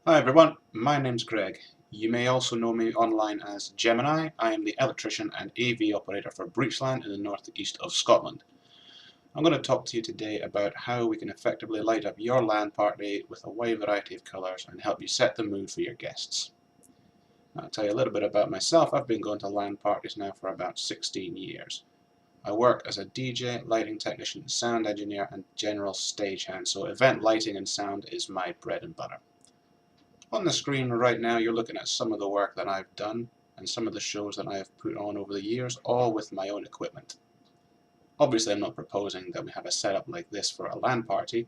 Hi everyone, my name's Greg. You may also know me online as Gemini. I am the electrician and AV operator for BreachLAN in the northeast of Scotland. I'm going to talk to you today about how we can effectively light up your LAN party with a wide variety of colours and help you set the mood for your guests. I'll tell you a little bit about myself. I've been going to LAN parties now for about 16 years. I work as a DJ, lighting technician, sound engineer and general stagehand, so event lighting and sound is my bread and butter. On the screen right now you're looking at some of the work that I've done and some of the shows that I have put on over the years, all with my own equipment. Obviously I'm not proposing that we have a setup like this for a LAN party,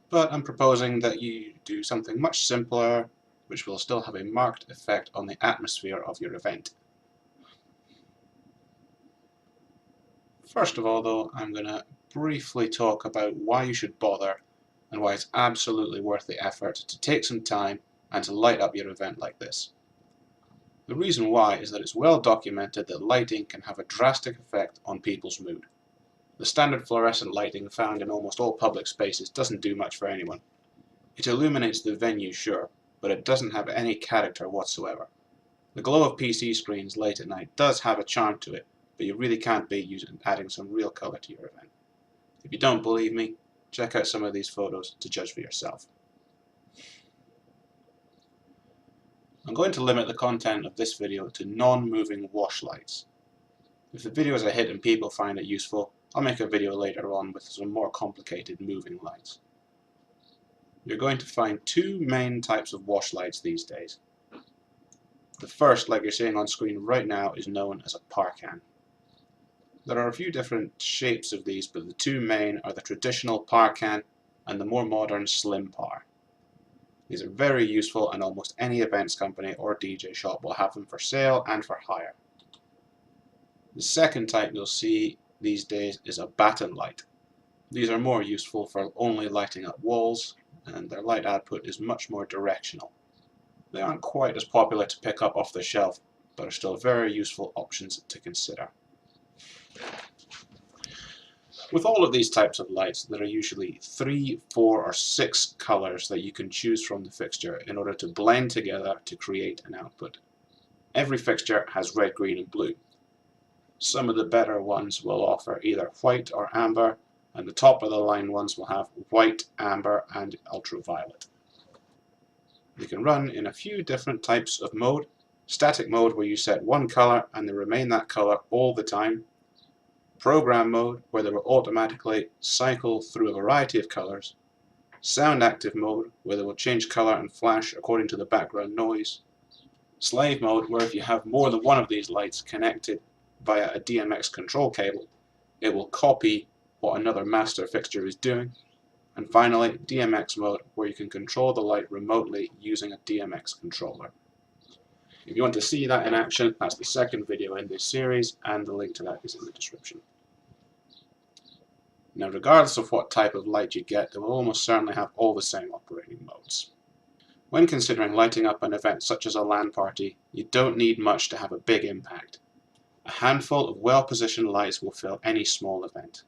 but I'm proposing that you do something much simpler which will still have a marked effect on the atmosphere of your event. First of all though, I'm going to briefly talk about why you should bother and why it's absolutely worth the effort to take some time and to light up your event like this. The reason why is that it's well documented that lighting can have a drastic effect on people's mood. The standard fluorescent lighting found in almost all public spaces doesn't do much for anyone. It illuminates the venue, sure, but it doesn't have any character whatsoever. The glow of PC screens late at night does have a charm to it, but you really can't be adding some real colour to your event. If you don't believe me, check out some of these photos to judge for yourself. I'm going to limit the content of this video to non-moving wash lights. If the video is a hit and people find it useful, I'll make a video later on with some more complicated moving lights. You're going to find two main types of wash lights these days. The first, like you're seeing on screen right now, is known as a par can. There are a few different shapes of these, but the two main are the traditional par can and the more modern slim par. These are very useful and almost any events company or DJ shop will have them for sale and for hire. The second type you'll see these days is a batten light. These are more useful for only lighting up walls, and their light output is much more directional. They aren't quite as popular to pick up off the shelf, but are still very useful options to consider. With all of these types of lights, there are usually 3, 4 or 6 colors that you can choose from the fixture in order to blend together to create an output. Every fixture has red, green and blue. Some of the better ones will offer either white or amber, and the top of the line ones will have white, amber and ultraviolet. They can run in a few different types of mode. Static mode, where you set one color and they remain that color all the time. Program mode, where they will automatically cycle through a variety of colors. Sound active mode, where they will change color and flash according to the background noise. Slave mode, where if you have more than one of these lights connected via a DMX control cable, it will copy what another master fixture is doing. And finally, DMX mode, where you can control the light remotely using a DMX controller. If you want to see that in action, that's the second video in this series, and the link to that is in the description. Now, regardless of what type of light you get, they will almost certainly have all the same operating modes. When considering lighting up an event such as a LAN party, you don't need much to have a big impact. A handful of well-positioned lights will fill any small event.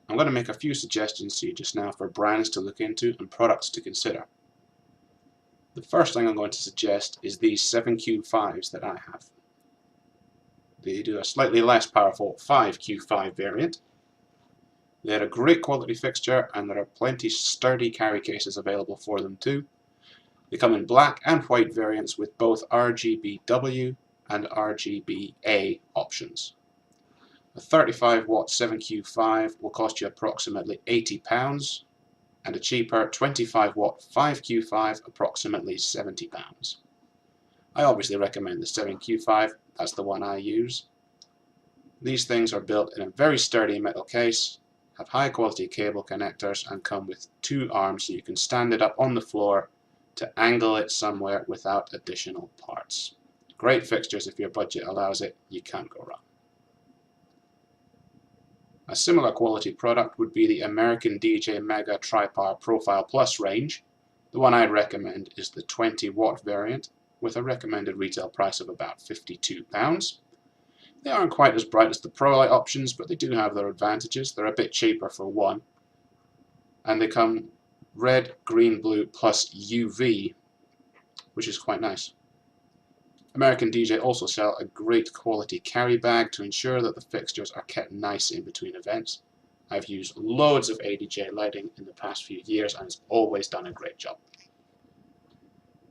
I'm going to make a few suggestions to you just now for brands to look into and products to consider. The first thing I'm going to suggest is these 7Q5s that I have. They do a slightly less powerful 5Q5 variant. They're a great quality fixture and there are plenty sturdy carry cases available for them too. They come in black and white variants with both RGBW and RGBA options. A 35 watt 7Q5 will cost you approximately £80, and a cheaper 25 watt 5Q5 approximately £70. I obviously recommend the 7Q5, that's the one I use. These things are built in a very sturdy metal case, have high quality cable connectors and come with 2 arms so you can stand it up on the floor to angle it somewhere without additional parts. Great fixtures if your budget allows it, you can't go wrong. A similar quality product would be the American DJ Mega Tri-Par Profile Plus range. The one I'd recommend is the 20 watt variant with a recommended retail price of about £52. They aren't quite as bright as the Pro Light options, but they do have their advantages. They're a bit cheaper for one, and they come red, green, blue plus UV, which is quite nice. American DJ also sell a great quality carry bag to ensure that the fixtures are kept nice in between events. I've used loads of ADJ lighting in the past few years and it's always done a great job.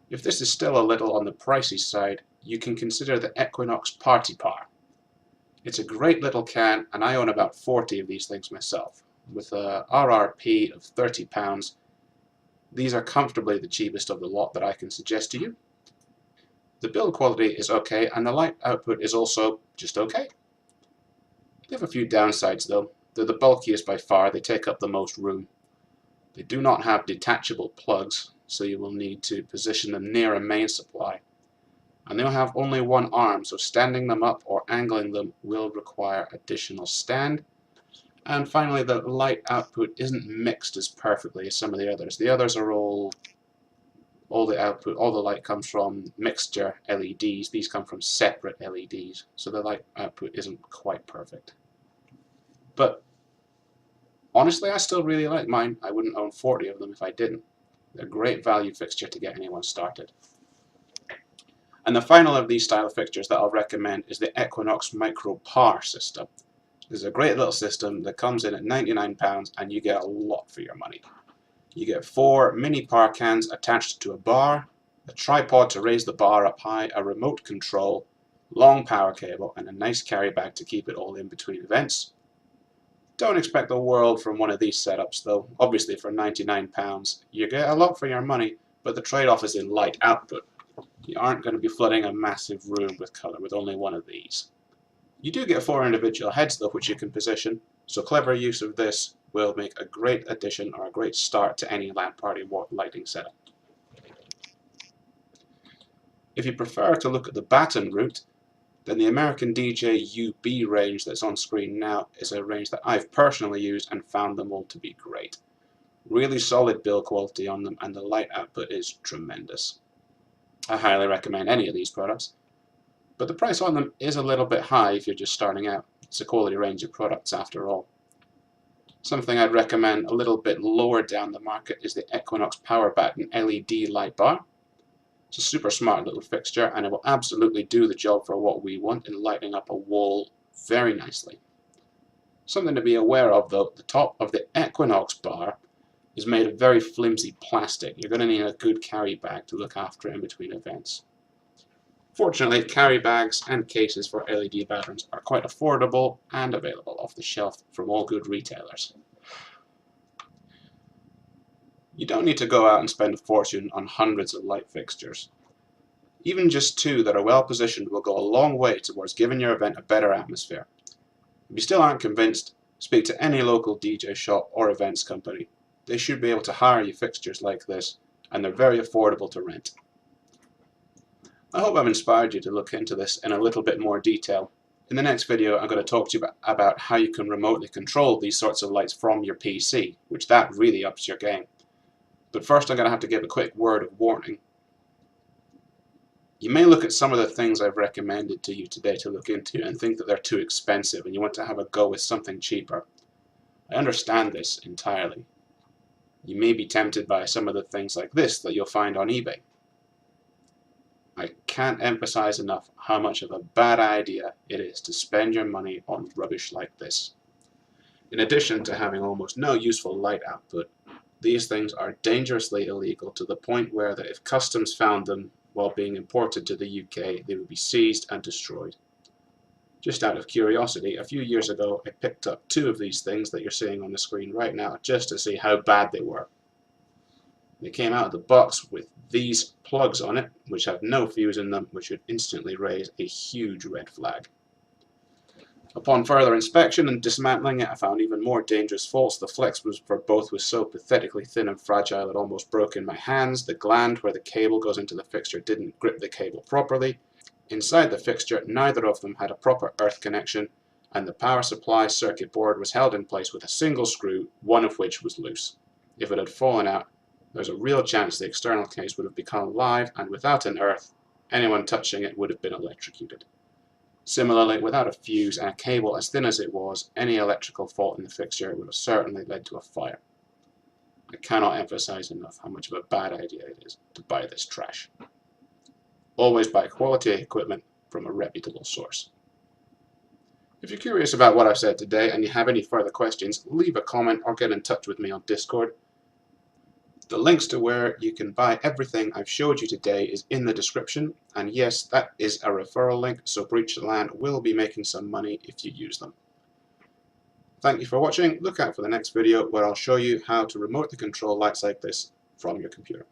If this is still a little on the pricey side, you can consider the Equinox Party Par. It's a great little can and I own about 40 of these things myself. With a RRP of £30, these are comfortably the cheapest of the lot that I can suggest to you. The build quality is okay and the light output is also just okay. They have a few downsides though. They're the bulkiest by far, they take up the most room. They do not have detachable plugs, so you will need to position them near a main supply. And they'll have only one arm, so standing them up or angling them will require additional stand. And finally, the light output isn't mixed as perfectly as some of the others. The others are all the light comes from mixture LEDs. These come from separate LEDs, so the light output isn't quite perfect. But honestly, I still really like mine. I wouldn't own 40 of them if I didn't. They're a great value fixture to get anyone started. And the final of these style fixtures that I'll recommend is the Equinox Micro Par system. This is a great little system that comes in at £99 and you get a lot for your money. You get 4 mini par cans attached to a bar, a tripod to raise the bar up high, a remote control, long power cable, and a nice carry bag to keep it all in between events. Don't expect the world from one of these setups though. Obviously for £99 you get a lot for your money, but the trade-off is in light output. You aren't going to be flooding a massive room with colour with only one of these. You do get 4 individual heads though which you can position, so clever use of this will make a great addition or a great start to any LAN party lighting setup. If you prefer to look at the baton route, then the American DJ UB range that's on screen now is a range that I've personally used and found them all to be great. Really solid build quality on them and the light output is tremendous. I highly recommend any of these products, but the price on them is a little bit high if you're just starting out. It's a quality range of products after all. Something I'd recommend a little bit lower down the market is the Equinox Power Baton LED light bar. It's a super smart little fixture and it will absolutely do the job for what we want in lighting up a wall very nicely. Something to be aware of though, the top of the Equinox bar is made of very flimsy plastic. You're going to need a good carry bag to look after it in between events. Fortunately, carry bags and cases for LED batons are quite affordable and available off the shelf from all good retailers. You don't need to go out and spend a fortune on hundreds of light fixtures. Even just 2 that are well positioned will go a long way towards giving your event a better atmosphere. If you still aren't convinced, speak to any local DJ shop or events company. They should be able to hire you fixtures like this, and they're very affordable to rent. I hope I've inspired you to look into this in a little bit more detail. In the next video I'm going to talk to you about how you can remotely control these sorts of lights from your PC, which that really ups your game. But first I'm going to have to give a quick word of warning. You may look at some of the things I've recommended to you today to look into and think that they're too expensive and you want to have a go with something cheaper. I understand this entirely. You may be tempted by some of the things like this that you'll find on eBay. I can't emphasize enough how much of a bad idea it is to spend your money on rubbish like this. In addition to having almost no useful light output, these things are dangerously illegal to the point where that if customs found them while being imported to the UK, they would be seized and destroyed. Just out of curiosity, a few years ago I picked up 2 of these things that you're seeing on the screen right now just to see how bad they were. They came out of the box with these plugs on it, which have no fuse in them, which would instantly raise a huge red flag. Upon further inspection and dismantling it, I found even more dangerous faults. The flex for both was so pathetically thin and fragile it almost broke in my hands. The gland where the cable goes into the fixture didn't grip the cable properly. Inside the fixture, neither of them had a proper earth connection, and the power supply circuit board was held in place with a single screw, one of which was loose. If it had fallen out, there's a real chance the external case would have become live, and without an earth, anyone touching it would have been electrocuted. Similarly, without a fuse and a cable as thin as it was, any electrical fault in the fixture would have certainly led to a fire. I cannot emphasize enough how much of a bad idea it is to buy this trash. Always buy quality equipment from a reputable source. If you're curious about what I've said today and you have any further questions, leave a comment or get in touch with me on Discord. The links to where you can buy everything I've showed you today is in the description, and yes, that is a referral link, so BreachLAN will be making some money if you use them. Thank you for watching. Look out for the next video where I'll show you how to remotely control lights like this from your computer.